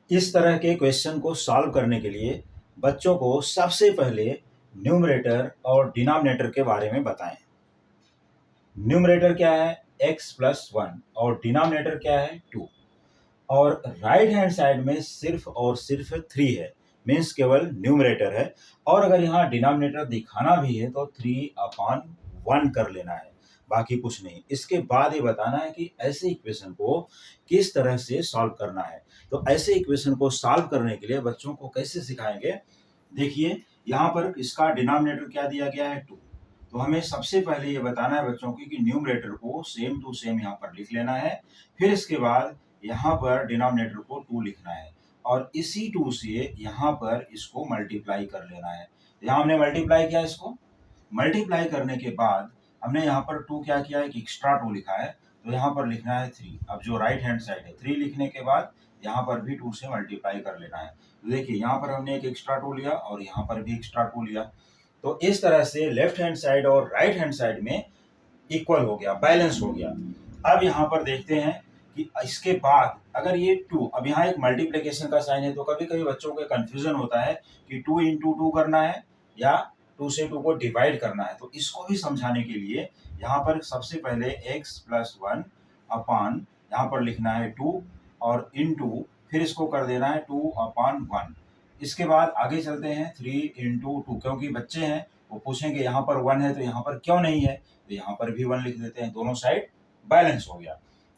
इस तरह के क्वेश्चन को सॉल्व करने के लिए बच्चों को सबसे पहले न्यूमरेटर और डिनोमिनेटर के बारे में बताएं। न्यूमरेटर क्या है? x+1 और डिनोमिनेटर क्या है? 2। और राइट हैंड साइड में सिर्फ और सिर्फ 3 है, मीन्स केवल न्यूमरेटर है। और अगर यहाँ डिनोमिनेटर दिखाना भी है तो 3/1 कर लेना है, बाकी कुछ नहीं। इसके बाद ये बताना है कि ऐसे इक्वेशन को किस तरह से सॉल्व करना है। तो ऐसे इक्वेशन को सॉल्व करने के लिए बच्चों को कैसे सिखाएंगे? देखिए, यहाँ पर इसका डिनोमिनेटर क्या दिया गया है? 2। तो हमें सबसे पहले ये बताना है बच्चों की कि न्यूमरेटर को सेम टू सेम यहाँ पर लिख लेना है। फिर इसके बाद यहाँ पर डिनोमिनेटर को 2 लिखना है और इसी 2 से यहाँ पर इसको मल्टीप्लाई कर लेना है। यहाँ हमने मल्टीप्लाई किया, इसको मल्टीप्लाई करने के बाद हमने यहाँ पर 2 क्या किया है कि एक्स्ट्रा 2 लिखा है, तो यहाँ पर लिखना है 3। अब जो राइट हैंड साइड है, 3 लिखने के बाद यहाँ पर भी 2 से मल्टीप्लाई कर लेना है। तो देखिए, यहाँ पर हमने एक एक्स्ट्रा 2 लिया और यहाँ पर भी एक्स्ट्रा 2 लिया। तो इस तरह से लेफ्ट हैंड साइड और राइट हैंड साइड में इक्वल हो गया, बैलेंस हो गया। अब यहाँ पर देखते हैं कि इसके बाद अगर ये 2, अब यहाँ एक मल्टीप्लिकेशन का साइन है, तो कभी कभी बच्चों को कंफ्यूजन होता है कि 2 इंटू 2 करना है या 2 से 2 को डिवाइड करना है। तो इसको भी समझाने के लिए यहाँ पर सबसे पहले x+1 अपान यहाँ पर लिखना है 2 और इंटू फिर इसको कर देना है 2/1। इसके बाद आगे चलते हैं 3 इंटू 2, क्योंकि बच्चे हैं वो पूछेंगे यहाँ पर 1 है तो यहाँ पर क्यों नहीं है, तो यहाँ पर भी 1 लिख देते हैं, दोनों साइड बैलेंस हो गया।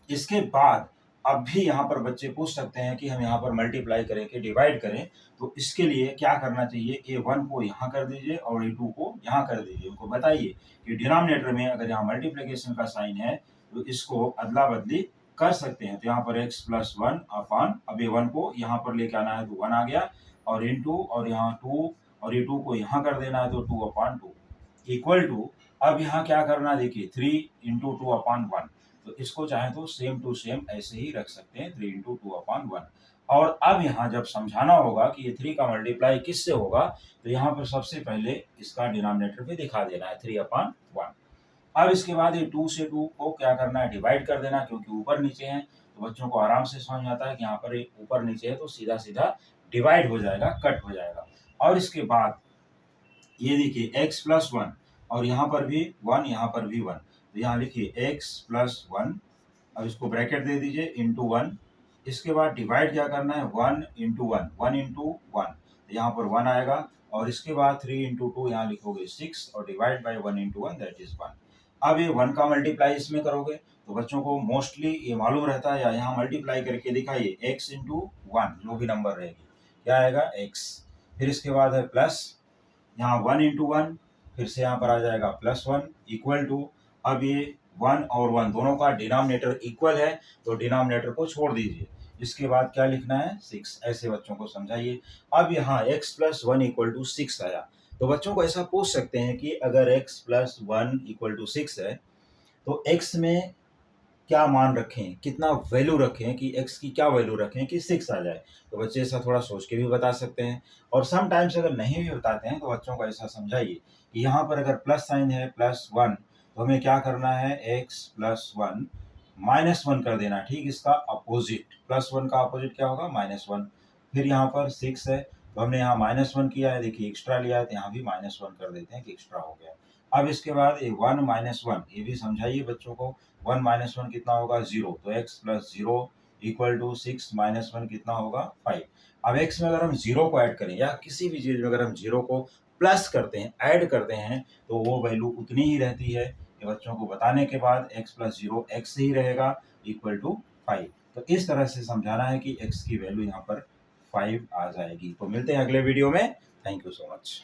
इसके बाद अब भी यहाँ पर बच्चे पूछ सकते हैं कि हम यहाँ पर मल्टीप्लाई करें कि डिवाइड करें, तो इसके लिए क्या करना चाहिए? ये 1 को यहाँ कर दीजिए और ये 2 को यहाँ कर दीजिए। उनको बताइए कि डिनोमिनेटर में अगर यहाँ मल्टीप्लिकेशन का साइन है तो इसको अदला बदली कर सकते हैं। तो यहाँ पर x+1 अपान, अब ये 1 को यहाँ पर लेके आना है तो 1 आ गया, और इंटू और यहाँ 2 और ये 2 को यहाँ कर देना है तो 2/2 इक्वल टू, अब यहाँ क्या करना है? देखिए 3 इंटू 2/1। तो इसको चाहे तो सेम टू सेम ऐसे ही रख सकते हैं, 3 इंटू 2/1। और अब यहाँ जब समझाना होगा कि ये 3 का मल्टीप्लाई किससे होगा, तो यहाँ पर सबसे पहले इसका डिनोमिनेटर भी दिखा देना है 3/1। अब इसके बाद ये 2 से 2 को क्या करना है? डिवाइड कर देना, क्योंकि ऊपर नीचे हैं तो बच्चों को आराम से समझ में आता है कि यहाँ पर ऊपर नीचे है तो सीधा सीधा डिवाइड हो जाएगा, कट हो जाएगा। और इसके बाद ये देखिए x+1 और यहाँ पर भी 1, यहाँ पर भी 1, तो यहाँ लिखिए x+1, अब इसको ब्रैकेट दे दीजिए इंटू 1। इसके बाद डिवाइड क्या करना है? 1 इंटू 1, 1 इंटू 1, तो यहाँ पर 1 आएगा। और इसके बाद 3 इंटू 2 यहाँ लिखोगे 6 और divide by 1 into 1 that is 1। अब ये 1 का मल्टीप्लाई इसमें करोगे तो बच्चों को मोस्टली ये मालूम रहता है, या यहाँ मल्टीप्लाई करके दिखाइए x इंटू 1, जो भी नंबर रहेगी क्या आएगा? x। फिर इसके बाद है प्लस, यहाँ 1 इंटू 1, फिर से यहाँ पर आ जाएगा +1 इक्वल टू, अब ये 1 और 1 दोनों का डिनोमिनेटर इक्वल है तो डिनोमिनेटर को छोड़ दीजिए। इसके बाद क्या लिखना है? 6। ऐसे बच्चों को समझाइए। अब यहाँ x+1 इक्वल टू 6 आया, तो बच्चों को ऐसा पूछ सकते हैं कि अगर x+1 इक्वल टू 6 है तो x में क्या मान रखें, कितना वैल्यू रखें कि x की क्या वैल्यू रखें कि 6 आ जाए। तो बच्चे ऐसा थोड़ा सोच के भी बता सकते हैं। और समटाइम्स अगर नहीं भी बताते हैं तो बच्चों को ऐसा समझाइए कि यहाँ पर अगर प्लस साइन है +1, तो हमें क्या करना है? x+1 -1 कर देना। ठीक, इसका अपोजिट, +1 का अपोजिट क्या होगा? -1। फिर यहाँ पर 6 है तो हमने यहाँ -1 किया है, देखिए एक्स्ट्रा लिया है तो यहाँ भी -1 कर देते हैं कि एक्स्ट्रा हो गया। अब इसके बाद ये 1 -1, ये भी समझाइए बच्चों को। 1 -1 कितना होगा? 0, तो x+0 इक्वल टू 6 -1 कितना होगा? 5। अब x में अगर हम 0 को ऐड करें या किसी भी चीज़ में अगर हम 0 को प्लस करते हैं, ऐड करते हैं, तो वो वैल्यू उतनी ही रहती है। ये बच्चों को बताने के बाद x+0 x ही रहेगा इक्वल टू 5। तो इस तरह से समझाना है कि x की वैल्यू यहाँ पर 5 आ जाएगी। तो मिलते हैं अगले वीडियो में। Thank you so much.